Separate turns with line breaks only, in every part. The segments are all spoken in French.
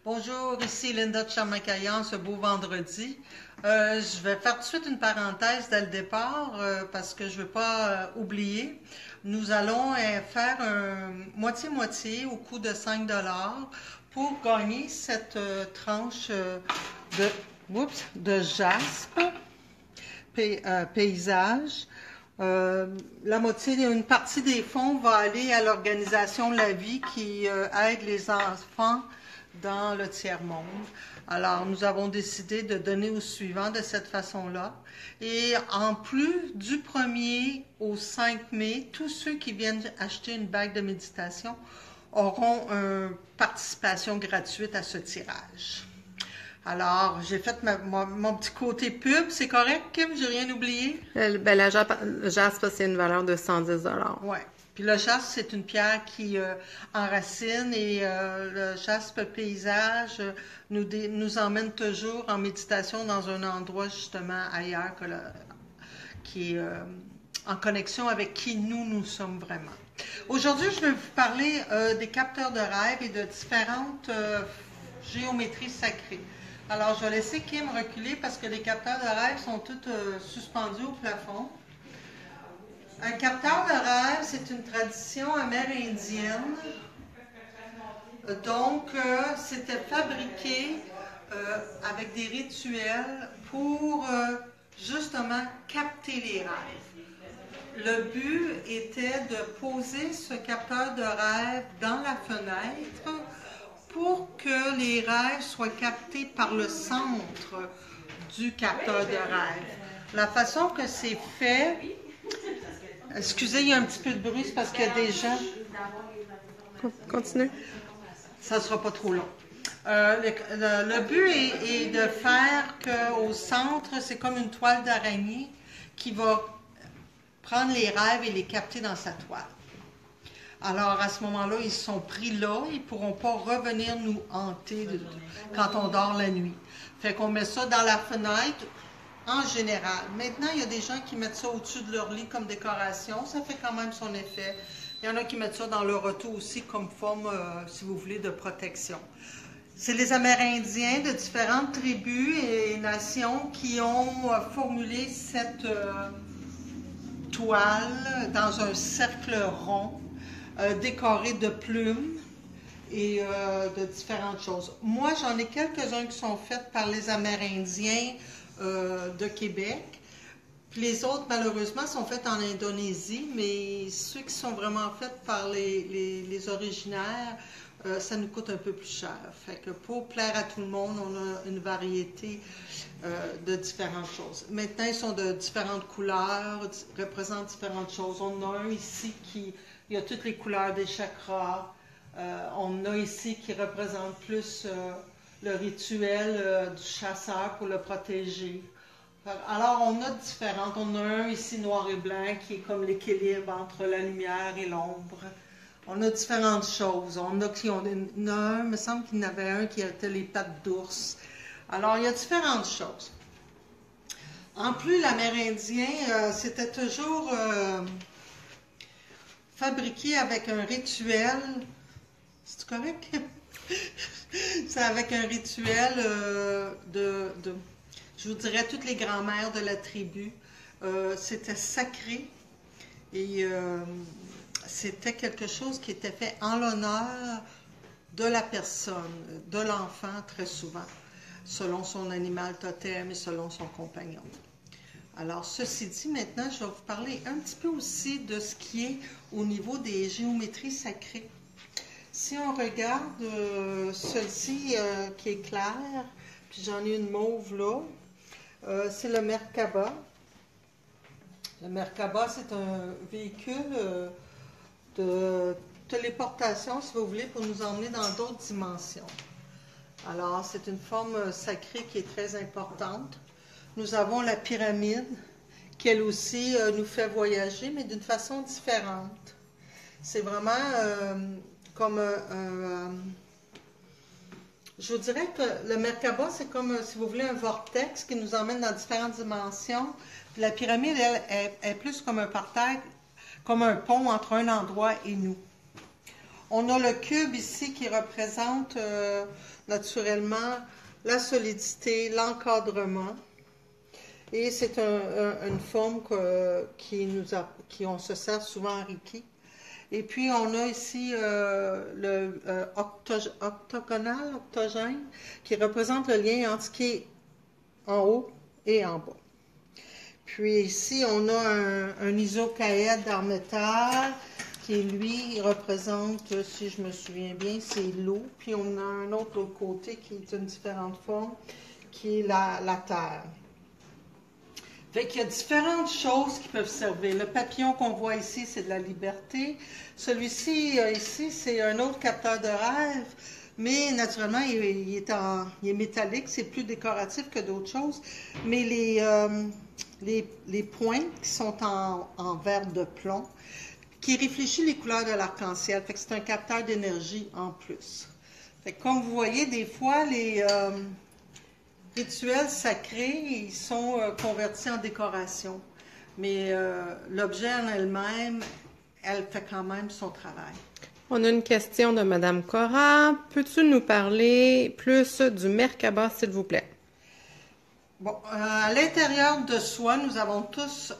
Bonjour, ici Linda de Charmacaillan, ce beau vendredi. Je vais faire tout de suite une parenthèse dès le départ parce que je ne veux pas oublier. Nous allons faire un moitié-moitié au coût de 5 pour gagner cette tranche de jaspe paysage. La moitié, une partie des fonds va aller à l'organisation La Vie qui aide les enfants dans le tiers-monde. Alors, nous avons décidé de donner au suivant de cette façon-là. Et en plus du 1er au 5 mai, tous ceux qui viennent acheter une bague de méditation auront une participation gratuite à ce tirage. Alors, j'ai fait mon petit côté pub. C'est correct, Kim? J'ai rien oublié?
La jaspe, c'est une valeur de 110 $.
Oui. Puis le jaspe, c'est une pierre qui enracine et le jaspe paysage nous emmène toujours en méditation dans un endroit justement ailleurs qui est en connexion avec qui nous sommes vraiment. Aujourd'hui, je vais vous parler des capteurs de rêve et de différentes géométries sacrées. Alors, je vais laisser Kim reculer parce que les capteurs de rêve sont tous suspendus au plafond. Un capteur de rêve, c'est une tradition amérindienne. Donc, c'était fabriqué avec des rituels pour justement capter les rêves. Le but était de poser ce capteur de rêve dans la fenêtre pour que les rêves soient captés par le centre du capteur de rêve. La façon que c'est fait, excusez, il y a un petit peu de bruit, c'est parce qu'il y a des gens.
Continue.
Ça ne sera pas trop long. Le but est de faire qu'au centre, c'est comme une toile d'araignée qui va prendre les rêves et les capter dans sa toile. Alors, à ce moment-là, ils sont pris là, ils ne pourront pas revenir nous hanter quand on dort la nuit. Fait qu'on met ça dans la fenêtre, en général. Maintenant, il y a des gens qui mettent ça au-dessus de leur lit comme décoration, ça fait quand même son effet. Il y en a qui mettent ça dans leur auto aussi comme forme, si vous voulez, de protection. C'est les Amérindiens de différentes tribus et nations qui ont formulé cette toile dans un cercle rond, décoré de plumes et de différentes choses. Moi, j'en ai quelques-uns qui sont faits par les Amérindiens de Québec. Puis les autres, malheureusement, sont faits en Indonésie, mais ceux qui sont vraiment faits par les originaires, ça nous coûte un peu plus cher. Fait que pour plaire à tout le monde, on a une variété de différentes choses. Maintenant, ils sont de différentes couleurs, représentent différentes choses. On a un ici il y a toutes les couleurs des chakras. On a ici qui représente plus le rituel du chasseur pour le protéger. Alors, on a différentes. On a un ici noir et blanc qui est comme l'équilibre entre la lumière et l'ombre. On a différentes choses. On a un, il me semble qu'il y en avait un qui était les pattes d'ours. Alors, il y a différentes choses. En plus, l'Amérindien, c'était toujours fabriqué avec un rituel. C'est correct? C'est avec un rituel je vous dirais, toutes les grands-mères de la tribu. C'était sacré et c'était quelque chose qui était fait en l'honneur de la personne, de l'enfant très souvent, selon son animal totem et selon son compagnon. Alors, ceci dit, maintenant, je vais vous parler un petit peu aussi de ce qui est au niveau des géométries sacrées. Si on regarde celle-ci qui est claire, puis j'en ai une mauve là, c'est le Merkaba. Le Merkaba, c'est un véhicule de téléportation, si vous voulez, pour nous emmener dans d'autres dimensions. Alors, c'est une forme sacrée qui est très importante. Nous avons la pyramide, qui elle aussi nous fait voyager, mais d'une façon différente. C'est vraiment comme je vous dirais que le Merkaba, c'est comme, si vous voulez, un vortex qui nous emmène dans différentes dimensions. Puis la pyramide, elle, est plus comme un parterre, comme un pont entre un endroit et nous. On a le cube ici qui représente naturellement la solidité, l'encadrement. Et c'est une forme qui on se sert souvent en Reiki. Et puis on a ici le octogène, qui représente le lien entre ce qui est en haut et en bas. Puis ici on a un isocaèdre en métal, qui lui représente, si je me souviens bien, c'est l'eau. Puis on a un autre de l'autre côté qui est une différente forme, qui est la terre. Fait qu'il y a différentes choses qui peuvent servir. Le papillon qu'on voit ici, c'est de la liberté. Celui-ci, ici, c'est un autre capteur de rêve, mais naturellement, il est métallique, c'est plus décoratif que d'autres choses. Mais les pointes qui sont en verre de plomb, qui réfléchit les couleurs de l'arc-en-ciel. Fait que c'est un capteur d'énergie en plus. Fait que comme vous voyez, des fois, les rituels sacrés, ils sont convertis en décoration. Mais l'objet en elle-même, elle fait quand même son travail.
On a une question de Mme Cora. Peux-tu nous parler plus du Merkaba, s'il vous plaît?
Bon, à l'intérieur de soi, nous avons tous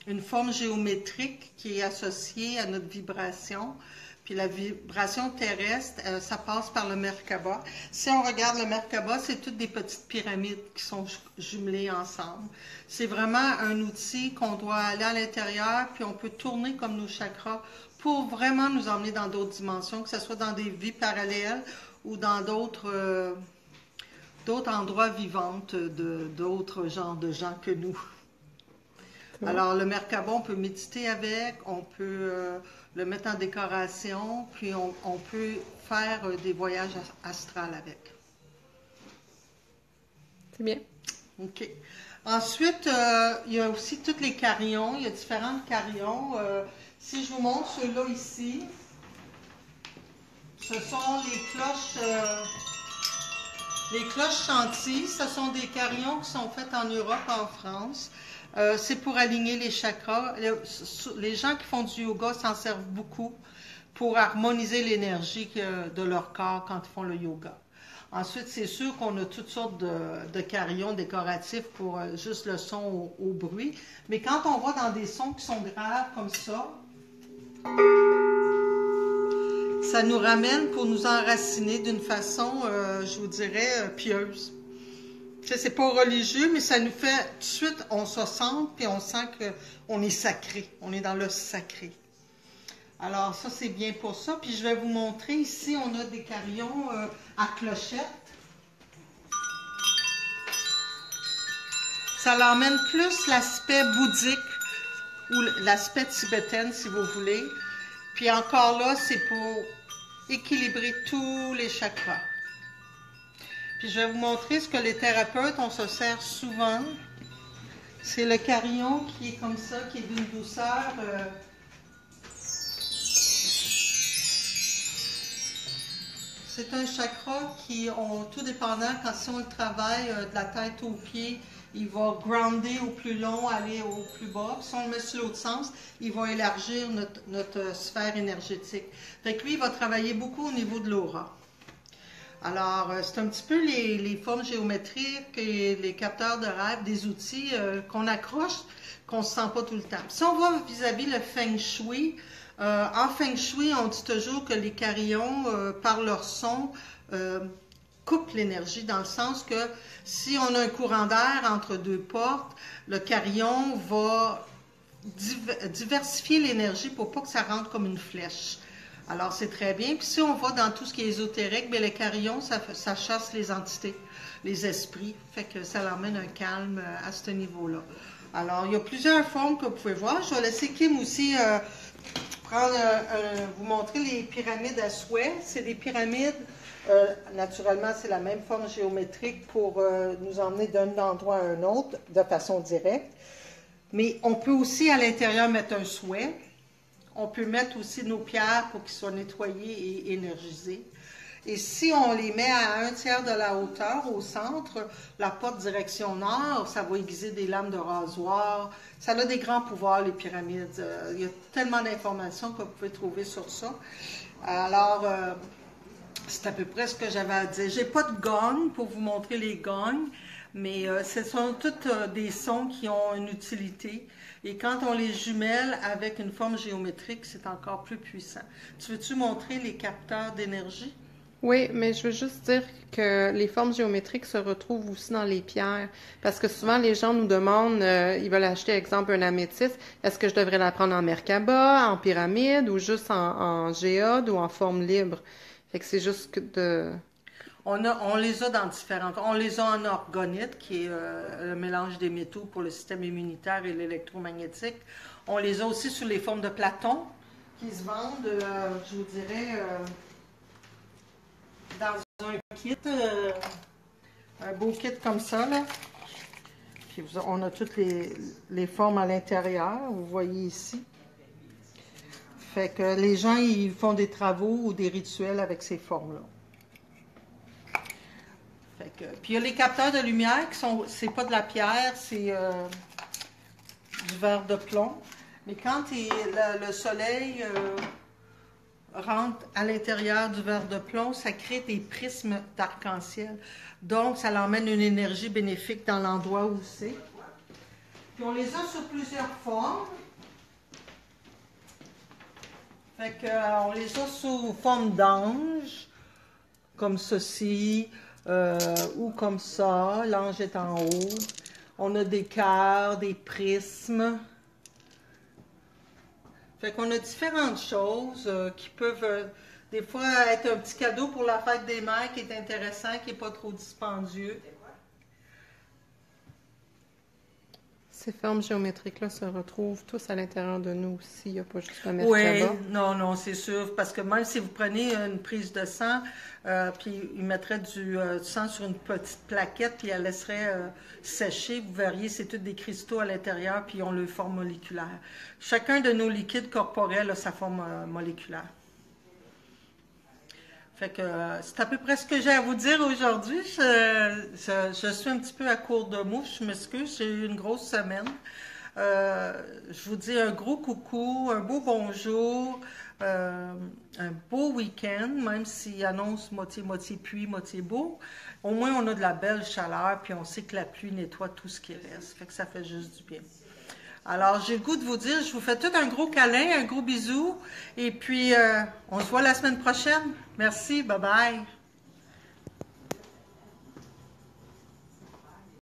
une forme géométrique qui est associée à notre vibration. Puis la vibration terrestre, ça passe par le Merkaba. Si on regarde le Merkaba, c'est toutes des petites pyramides qui sont jumelées ensemble. C'est vraiment un outil qu'on doit aller à l'intérieur, puis on peut tourner comme nos chakras pour vraiment nous emmener dans d'autres dimensions, que ce soit dans des vies parallèles ou dans d'autres endroits vivants d'autres genres de gens que nous. Alors, le Merkaba, on peut méditer avec, on peut le mettre en décoration, puis on peut faire des voyages astrales avec.
C'est bien.
OK. Ensuite, il y a aussi tous les carillons. Il y a différents carillons. Si je vous montre ceux-là ici, ce sont les cloches chantilly. Ce sont des carillons qui sont faits en Europe, en France. C'est pour aligner les chakras. Les gens qui font du yoga s'en servent beaucoup pour harmoniser l'énergie de leur corps quand ils font le yoga. Ensuite, c'est sûr qu'on a toutes sortes de carillons décoratifs pour juste le son au bruit. Mais quand on va dans des sons qui sont graves comme ça nous ramène pour nous enraciner d'une façon, je vous dirais, pieuse. C'est pas religieux, mais ça nous fait tout de suite, on se sent, puis on sent qu'on est sacré. On est dans le sacré. Alors, ça, c'est bien pour ça. Puis, je vais vous montrer. Ici, on a des carillons à clochette. Ça l'emmène plus l'aspect bouddhique ou l'aspect tibétain, si vous voulez. Puis, encore là, c'est pour équilibrer tous les chakras. Puis je vais vous montrer ce que les thérapeutes, on se sert souvent. C'est le carillon qui est comme ça, qui est d'une douceur. C'est un chakra qui, tout dépendant, si on le travaille de la tête aux pieds, il va grounder au plus long, aller au plus bas. Puis si on le met sur l'autre sens, il va élargir notre sphère énergétique. Fait que lui, il va travailler beaucoup au niveau de l'aura. Alors, c'est un petit peu les formes géométriques et les capteurs de rêve, des outils qu'on accroche, qu'on ne se sent pas tout le temps. Si on va vis-à-vis le Feng Shui, en Feng Shui, on dit toujours que les carillons, par leur son, coupent l'énergie, dans le sens que si on a un courant d'air entre deux portes, le carillon va diversifier l'énergie pour pas que ça rentre comme une flèche. Alors, c'est très bien. Puis si on va dans tout ce qui est ésotérique, bien, les carillons, ça chasse les entités, les esprits. Fait que ça l'emmène un calme à ce niveau-là. Alors, il y a plusieurs formes que vous pouvez voir. Je vais laisser Kim aussi vous montrer les pyramides à souhait. C'est des pyramides, naturellement, c'est la même forme géométrique pour nous emmener d'un endroit à un autre de façon directe. Mais on peut aussi, à l'intérieur, mettre un souhait. On peut mettre aussi nos pierres pour qu'ils soient nettoyés et énergisés. Et si on les met à 1/3 de la hauteur au centre, la porte direction nord, ça va aiguiser des lames de rasoir. Ça a des grands pouvoirs, les pyramides. Il y a tellement d'informations que vous pouvez trouver sur ça. Alors, c'est à peu près ce que j'avais à dire. J'ai pas de gong pour vous montrer les gongs, mais ce sont tous des sons qui ont une utilité. Et quand on les jumelle avec une forme géométrique, c'est encore plus puissant. Tu veux-tu montrer les capteurs d'énergie?
Oui, mais je veux juste dire que les formes géométriques se retrouvent aussi dans les pierres. Parce que souvent, les gens nous demandent, ils veulent acheter, exemple, un améthyste. Est-ce que je devrais la prendre en Merkaba, en pyramide, ou juste en géode ou en forme libre? Fait que c'est juste que de...
On les a dans différentes... On les a en orgonite, qui est le mélange des métaux pour le système immunitaire et l'électromagnétique. On les a aussi sous les formes de Platon, qui se vendent, je vous dirais... dans un kit, un beau kit comme ça, là. Puis on a toutes les formes à l'intérieur, vous voyez ici. Fait que les gens, ils font des travaux ou des rituels avec ces formes-là. Puis il y a les capteurs de lumière qui sont, c'est pas de la pierre, c'est du verre de plomb. Mais quand le soleil... rentre à l'intérieur du verre de plomb, ça crée des prismes d'arc-en-ciel. Donc, ça l'emmène une énergie bénéfique dans l'endroit où c'est. Puis, on les a sur plusieurs formes. Fait que, on les a sous forme d'ange, comme ceci, ou comme ça. L'ange est en haut. On a des cœurs, des prismes. Fait qu'on a différentes choses qui peuvent des fois être un petit cadeau pour la fête des mères qui est intéressant, qui n'est pas trop dispendieux.
Ces formes géométriques-là se retrouvent tous à l'intérieur de nous aussi. Il n'y a pas juste la
Oui,
Merkaba.
non, c'est sûr. Parce que même si vous prenez une prise de sang, puis ils mettraient du sang sur une petite plaquette, puis elle laisserait sécher, vous verriez, c'est tous des cristaux à l'intérieur, puis ils ont leur forme moléculaire. Chacun de nos liquides corporels a sa forme moléculaire. Fait que c'est à peu près ce que j'ai à vous dire aujourd'hui. Je suis un petit peu à court de mots, je m'excuse, j'ai eu une grosse semaine. Je vous dis un gros coucou, un beau bonjour, un beau week-end, même s'il annonce moitié pluie, moitié beau. Au moins, on a de la belle chaleur, puis on sait que la pluie nettoie tout ce qui reste. Fait que ça fait juste du bien. Alors, j'ai le goût de vous dire, je vous fais tout un gros câlin, un gros bisou, et puis on se voit la semaine prochaine. Merci, bye bye.